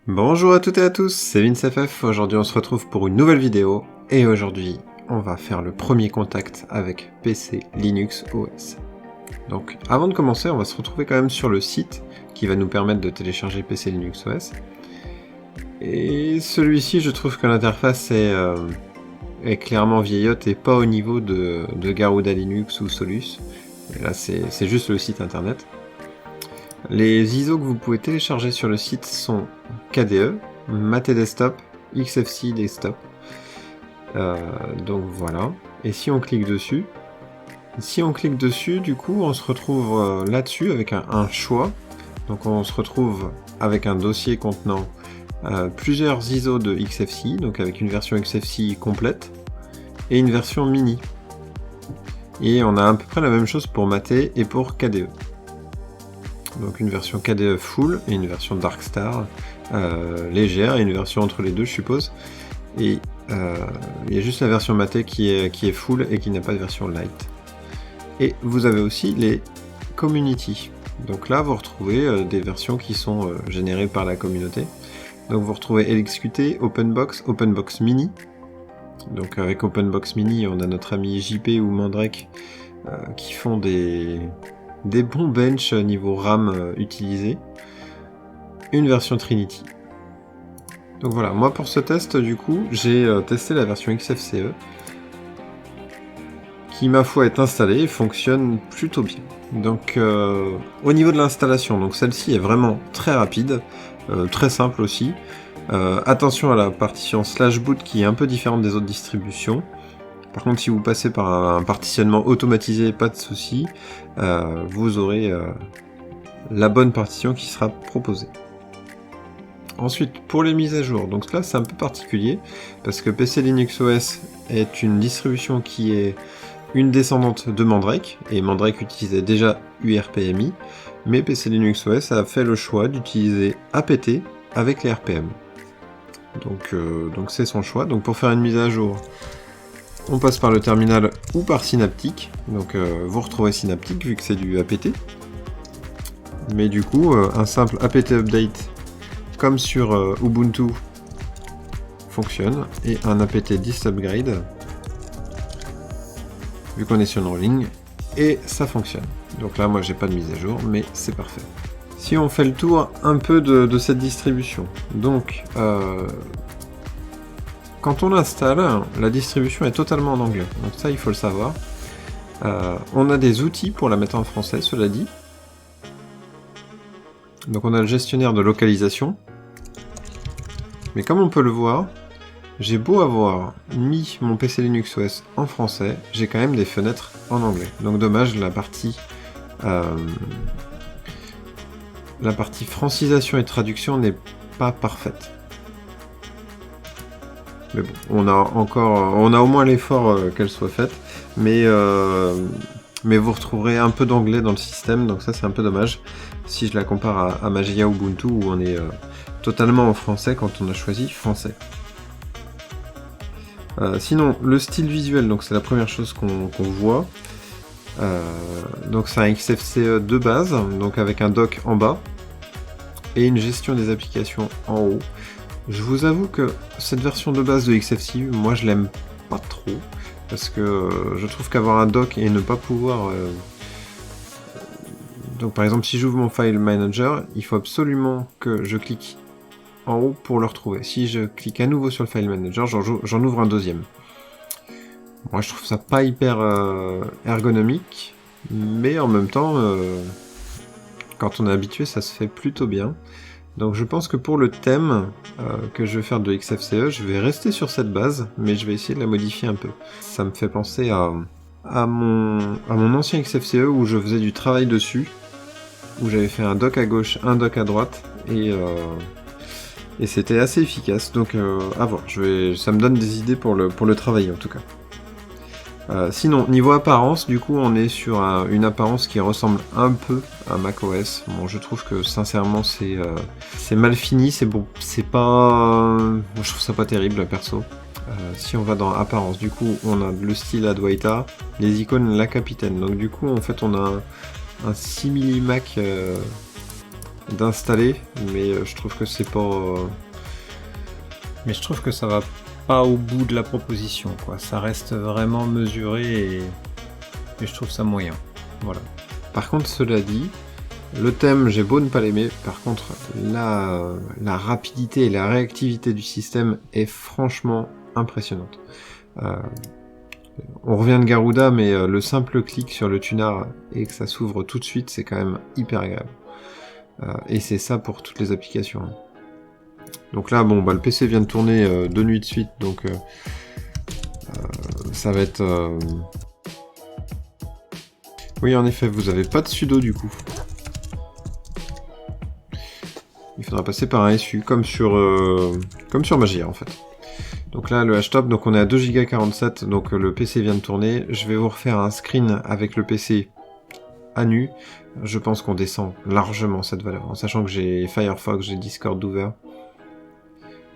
Bonjour à toutes et à tous, c'est VinceFF. Aujourd'hui on se retrouve pour une nouvelle vidéo et aujourd'hui on va faire le premier contact avec PC Linux OS. Donc avant de commencer on va se retrouver quand même sur le site qui va nous permettre de télécharger PC Linux OS. Et celui-ci je trouve que l'interface est clairement vieillotte et pas au niveau de Garuda Linux ou Solus. Et là c'est juste le site internet. Les ISO que vous pouvez télécharger sur le site sont KDE, Mate Desktop, XFCE Desktop. Donc voilà. Et si on clique dessus, du coup, on se retrouve là-dessus avec un choix. Donc on se retrouve avec un dossier contenant plusieurs ISO de XFCE, donc avec une version XFCE complète et une version mini. Et on a à peu près la même chose pour Mate et pour KDE. Donc une version KDE full et une version Darkstar légère et une version entre les deux je suppose. Et il y a juste la version Mate qui est full et qui n'a pas de version light. Et vous avez aussi les community. Donc là vous retrouvez des versions qui sont générées par la communauté. Donc vous retrouvez LXQT, OpenBox, OpenBox Mini. Donc avec OpenBox Mini on a notre ami JP ou Mandrake qui font des bons bench niveau RAM utilisés, une version Trinity. Donc voilà, moi pour ce test du coup j'ai testé la version XFCE qui ma foi est installée et fonctionne plutôt bien. Donc au niveau de l'installation, donc celle-ci est vraiment très rapide, très simple aussi. Attention à la partition /boot qui est un peu différente des autres distributions. Par contre, si vous passez par un partitionnement automatisé, pas de souci, vous aurez la bonne partition qui sera proposée. Ensuite, pour les mises à jour, donc là c'est un peu particulier, parce que PC Linux OS est une distribution qui est une descendante de Mandrake, et Mandrake utilisait déjà URPMI, mais PC Linux OS a fait le choix d'utiliser APT avec les RPM. Donc c'est son choix. Donc pour faire une mise à jour, on passe par le terminal ou par Synaptic, donc vous retrouvez Synaptic vu que c'est du APT. Mais du coup, un simple apt update comme sur Ubuntu fonctionne, et un apt dist upgrade vu qu'on est sur une rolling, et ça fonctionne. Donc là moi j'ai pas de mise à jour, mais c'est parfait. Si on fait le tour un peu de cette distribution, donc quand on l'installe, la distribution est totalement en anglais, donc ça il faut le savoir. On a des outils pour la mettre en français, cela dit. Donc on a le gestionnaire de localisation. Mais comme on peut le voir, j'ai beau avoir mis mon PC Linux OS en français, j'ai quand même des fenêtres en anglais. Donc dommage, la partie francisation et traduction n'est pas parfaite. Mais bon, on a au moins l'effort qu'elle soit faite, mais vous retrouverez un peu d'anglais dans le système, donc ça c'est un peu dommage, si je la compare à Mageia Ubuntu où on est totalement en français quand on a choisi français. Sinon, le style visuel, donc c'est la première chose qu'on voit. Donc c'est un XFCE de base, donc avec un dock en bas, et une gestion des applications en haut. Je vous avoue que cette version de base de XFCE, moi je l'aime pas trop, parce que je trouve qu'avoir un dock et ne pas pouvoir... Donc par exemple si j'ouvre mon file manager, il faut absolument que je clique en haut pour le retrouver. Si je clique à nouveau sur le file manager, j'en ouvre un deuxième. Moi je trouve ça pas hyper ergonomique, mais en même temps, quand on est habitué, ça se fait plutôt bien. Donc je pense que pour le thème que je vais faire de XFCE, je vais rester sur cette base, mais je vais essayer de la modifier un peu. Ça me fait penser à mon ancien XFCE où je faisais du travail dessus, où j'avais fait un dock à gauche, un dock à droite, et c'était assez efficace. Donc à voir, ça me donne des idées pour le travail en tout cas. Sinon, niveau apparence, du coup, on est sur une apparence qui ressemble un peu à macOS. Bon, je trouve que sincèrement, c'est mal fini, c'est bon, c'est pas... je trouve ça pas terrible, perso. Si on va dans apparence, du coup, on a le style Adwaita, les icônes la capitaine. Donc du coup, en fait, on a un simili Mac d'installer, mais je trouve que c'est pas... Mais je trouve que ça va pas au bout de la proposition, quoi. Ça reste vraiment mesuré et je trouve ça moyen. Voilà. Par contre, cela dit, le thème, j'ai beau ne pas l'aimer, par contre, la rapidité et la réactivité du système est franchement impressionnante. On revient de Garuda, mais le simple clic sur le tunar et que ça s'ouvre tout de suite, c'est quand même hyper agréable. Et c'est ça pour toutes les applications. Donc là, bon, le PC vient de tourner 2 nuits de suite, donc ça va être... Oui, en effet, vous avez pas de sudo du coup. Il faudra passer par un SU, comme sur Magia en fait. Donc là, le htop, donc on est à 2,47 Go, donc le PC vient de tourner. Je vais vous refaire un screen avec le PC à nu. Je pense qu'on descend largement cette valeur, en sachant que j'ai Firefox, j'ai Discord ouvert.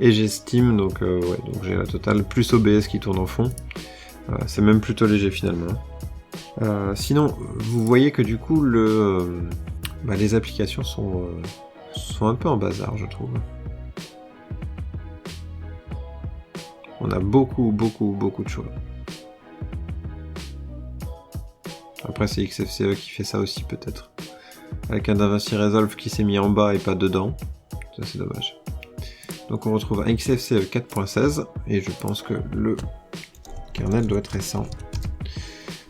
Et j'ai Steam, donc donc j'ai la totale, plus OBS qui tourne en fond. C'est même plutôt léger finalement. Sinon, vous voyez que du coup, les applications sont un peu en bazar, je trouve. On a beaucoup de choses. Après, c'est XFCE qui fait ça aussi, peut-être. Avec un DaVinci Resolve qui s'est mis en bas et pas dedans. Ça, c'est dommage. Donc, on retrouve un XFCE 4.16, et je pense que le kernel doit être récent.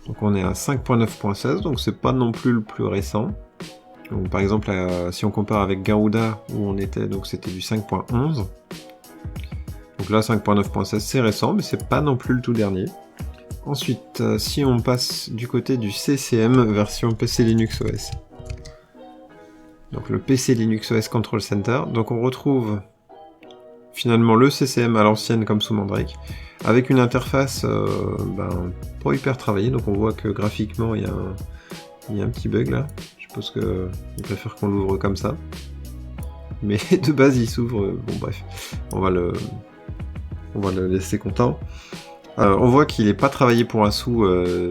Donc, on est à 5.9.16, donc c'est pas non plus le plus récent. Donc, par exemple, si on compare avec Garuda, où on était, donc c'était du 5.11. Donc là, 5.9.16, c'est récent, mais c'est pas non plus le tout dernier. Ensuite, si on passe du côté du CCM version PC Linux OS. Donc le PC Linux OS Control Center. Donc on retrouve finalement le CCM à l'ancienne comme sous Mandrake, avec une interface pas hyper travaillée. Donc on voit que graphiquement, il y a un petit bug là. Je suppose qu'il préfère qu'on l'ouvre comme ça. Mais de base, il s'ouvre. Bon bref, on va le laisser content. On voit qu'il n'est pas travaillé pour un sou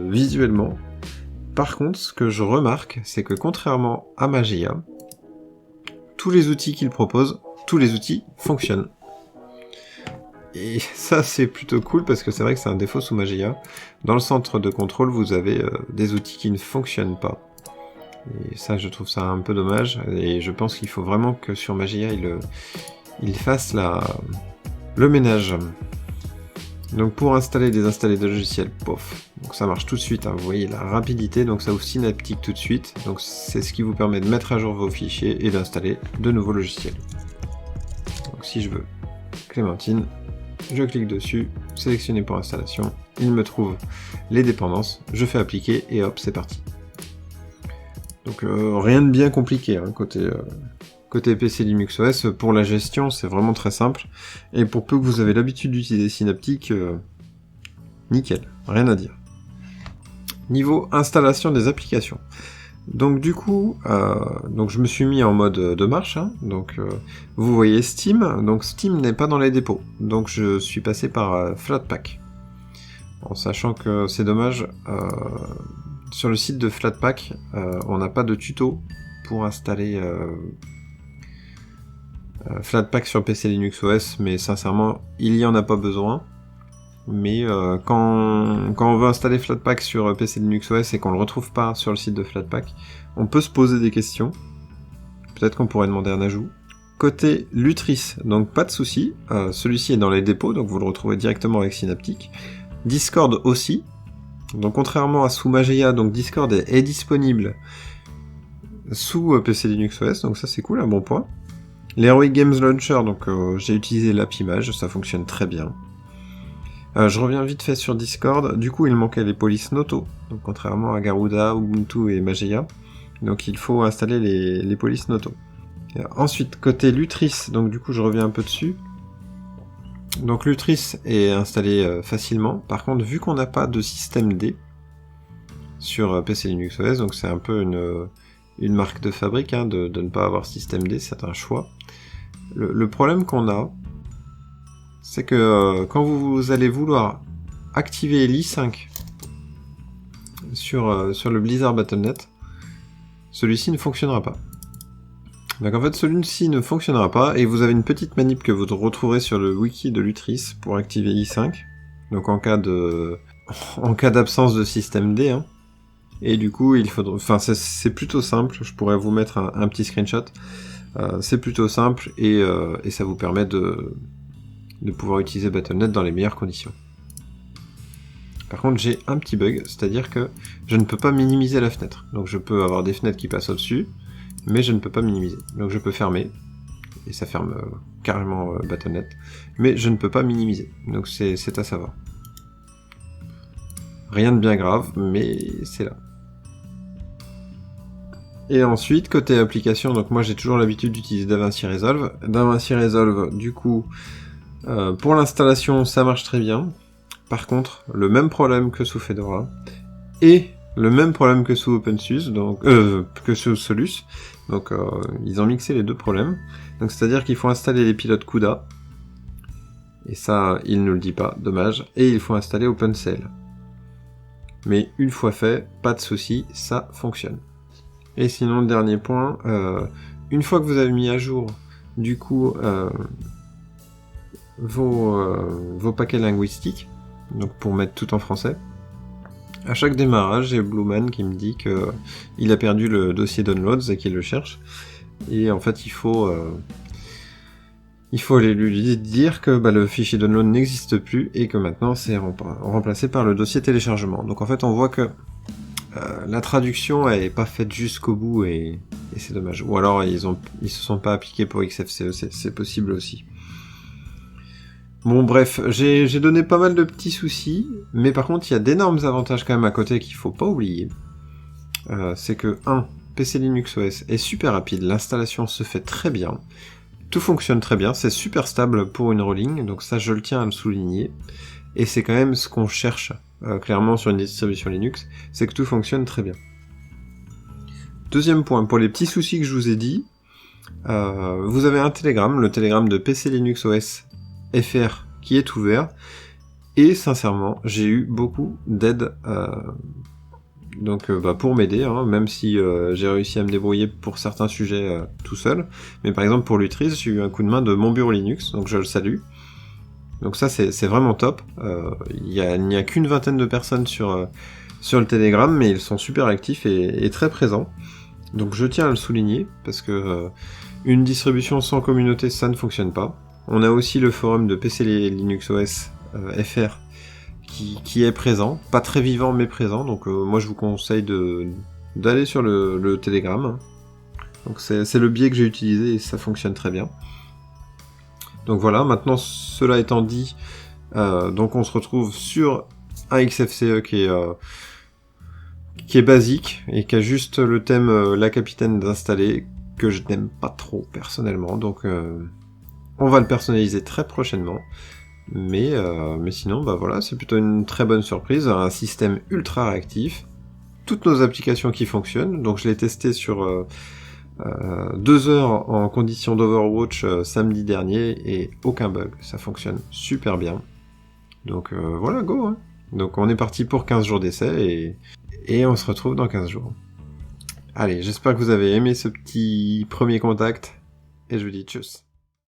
visuellement. Par contre, ce que je remarque, c'est que contrairement à Magia, tous les outils qu'il propose, tous les outils fonctionnent. Et ça, c'est plutôt cool, parce que c'est vrai que c'est un défaut sous Magia. Dans le centre de contrôle, vous avez des outils qui ne fonctionnent pas. Et ça, je trouve ça un peu dommage. Et je pense qu'il faut vraiment que sur Magia, il fasse le ménage. Donc pour installer et désinstaller des logiciels, pof, donc ça marche tout de suite, hein. Vous voyez la rapidité, donc ça ouvre Synaptic tout de suite, donc c'est ce qui vous permet de mettre à jour vos fichiers et d'installer de nouveaux logiciels. Donc si je veux Clémentine, je clique dessus, sélectionner pour installation, il me trouve les dépendances, je fais appliquer et hop, c'est parti. Donc rien de bien compliqué, hein, côté PC Linux OS, pour la gestion, c'est vraiment très simple. Et pour peu que vous avez l'habitude d'utiliser Synaptic, nickel, rien à dire. Niveau installation des applications. Donc du coup, je me suis mis en mode de marche. Hein, donc vous voyez Steam. Donc Steam n'est pas dans les dépôts. Donc je suis passé par Flatpak. En sachant que c'est dommage, sur le site de Flatpak, on n'a pas de tuto pour installer... Flatpak sur PC Linux OS, mais sincèrement, il y en a pas besoin. Mais quand on veut installer Flatpak sur PC Linux OS et qu'on le retrouve pas sur le site de Flatpak, on peut se poser des questions. Peut-être qu'on pourrait demander un ajout. Côté Lutris, donc pas de souci, celui-ci est dans les dépôts, donc vous le retrouvez directement avec Synaptic. Discord aussi. Donc contrairement à sous Magia, donc Discord est disponible sous PC Linux OS, donc ça c'est cool, un bon point. L'Heroic Games Launcher, donc j'ai utilisé l'app image, ça fonctionne très bien. Je reviens vite fait sur Discord, du coup il manquait les polices Noto, donc contrairement à Garuda, Ubuntu et Magia, donc il faut installer les polices Noto. Ensuite, côté Lutris, donc du coup je reviens un peu dessus. Donc Lutris est installé facilement, par contre vu qu'on n'a pas de système D sur PC Linux OS, donc c'est un peu une marque de fabrique hein, de ne pas avoir système D, c'est un choix. Le problème qu'on a, c'est que quand vous allez vouloir activer l'i5 sur le Blizzard Battle.net, celui-ci ne fonctionnera pas. Donc en fait, celui-ci ne fonctionnera pas, et vous avez une petite manip que vous retrouverez sur le wiki de Lutris pour activer i5. Donc en cas d'absence de système D, hein. Et du coup, il faudra, enfin c'est plutôt simple. Je pourrais vous mettre un petit screenshot. C'est plutôt simple et ça vous permet de pouvoir utiliser Battle.net dans les meilleures conditions. Par contre, j'ai un petit bug, c'est-à-dire que je ne peux pas minimiser la fenêtre. Donc je peux avoir des fenêtres qui passent au-dessus, mais je ne peux pas minimiser. Donc je peux fermer, et ça ferme carrément Battle.net, mais je ne peux pas minimiser. Donc c'est à savoir. Rien de bien grave, mais c'est là. Et ensuite, côté application, donc moi j'ai toujours l'habitude d'utiliser DaVinci Resolve. DaVinci Resolve, du coup, pour l'installation, ça marche très bien. Par contre, le même problème que sous Fedora, et le même problème que sous OpenSUSE, donc que sous Solus. Donc ils ont mixé les deux problèmes. Donc c'est-à-dire qu'il faut installer les pilotes CUDA. Et ça, il ne le dit pas, dommage. Et il faut installer OpenCL. Mais une fois fait, pas de souci, ça fonctionne. Et sinon, le dernier point, une fois que vous avez mis à jour, du coup, vos paquets linguistiques, donc pour mettre tout en français, à chaque démarrage, j'ai Blueman qui me dit que il a perdu le dossier downloads et qu'il le cherche. Et en fait, il faut aller lui dire que le fichier download n'existe plus et que maintenant c'est remplacé par le dossier téléchargement. Donc en fait, on voit que la traduction est pas faite jusqu'au bout et c'est dommage. Ou alors ils se sont pas appliqués pour XFCE, c'est possible aussi. Bon bref, j'ai donné pas mal de petits soucis, mais par contre il y a d'énormes avantages quand même à côté qu'il faut pas oublier. C'est que PC Linux OS est super rapide, l'installation se fait très bien, tout fonctionne très bien, c'est super stable pour une rolling, donc ça je le tiens à le souligner, et c'est quand même ce qu'on cherche clairement sur une distribution Linux, c'est que tout fonctionne très bien. Deuxième point, pour les petits soucis que je vous ai dit, vous avez un Telegram, le Telegram de PC Linux OS FR qui est ouvert, et sincèrement j'ai eu beaucoup d'aide pour m'aider, hein, même si j'ai réussi à me débrouiller pour certains sujets tout seul, mais par exemple pour Lutris j'ai eu un coup de main de Mon Bureau Linux, donc je le salue. Donc ça c'est vraiment top, il n'y a qu'une vingtaine de personnes sur le Telegram, mais ils sont super actifs et très présents, donc je tiens à le souligner, parce que une distribution sans communauté ça ne fonctionne pas. On a aussi le forum de PC Linux OS FR qui est présent, pas très vivant mais présent, donc moi je vous conseille d'aller sur le Telegram. Donc c'est le biais que j'ai utilisé et ça fonctionne très bien. Donc voilà, maintenant cela étant dit, donc on se retrouve sur un XFCE qui est basique et qui a juste le thème La Capitaine d'installer, que je n'aime pas trop personnellement, donc on va le personnaliser très prochainement, mais sinon, voilà, c'est plutôt une très bonne surprise, un système ultra réactif, toutes nos applications qui fonctionnent, donc je l'ai testé sur 2 heures en condition d'Overwatch samedi dernier, et aucun bug, ça fonctionne super bien. Donc voilà, go, hein. Donc on est parti pour 15 jours d'essai, et on se retrouve dans 15 jours. Allez, j'espère que vous avez aimé ce petit premier contact, et je vous dis tchuss.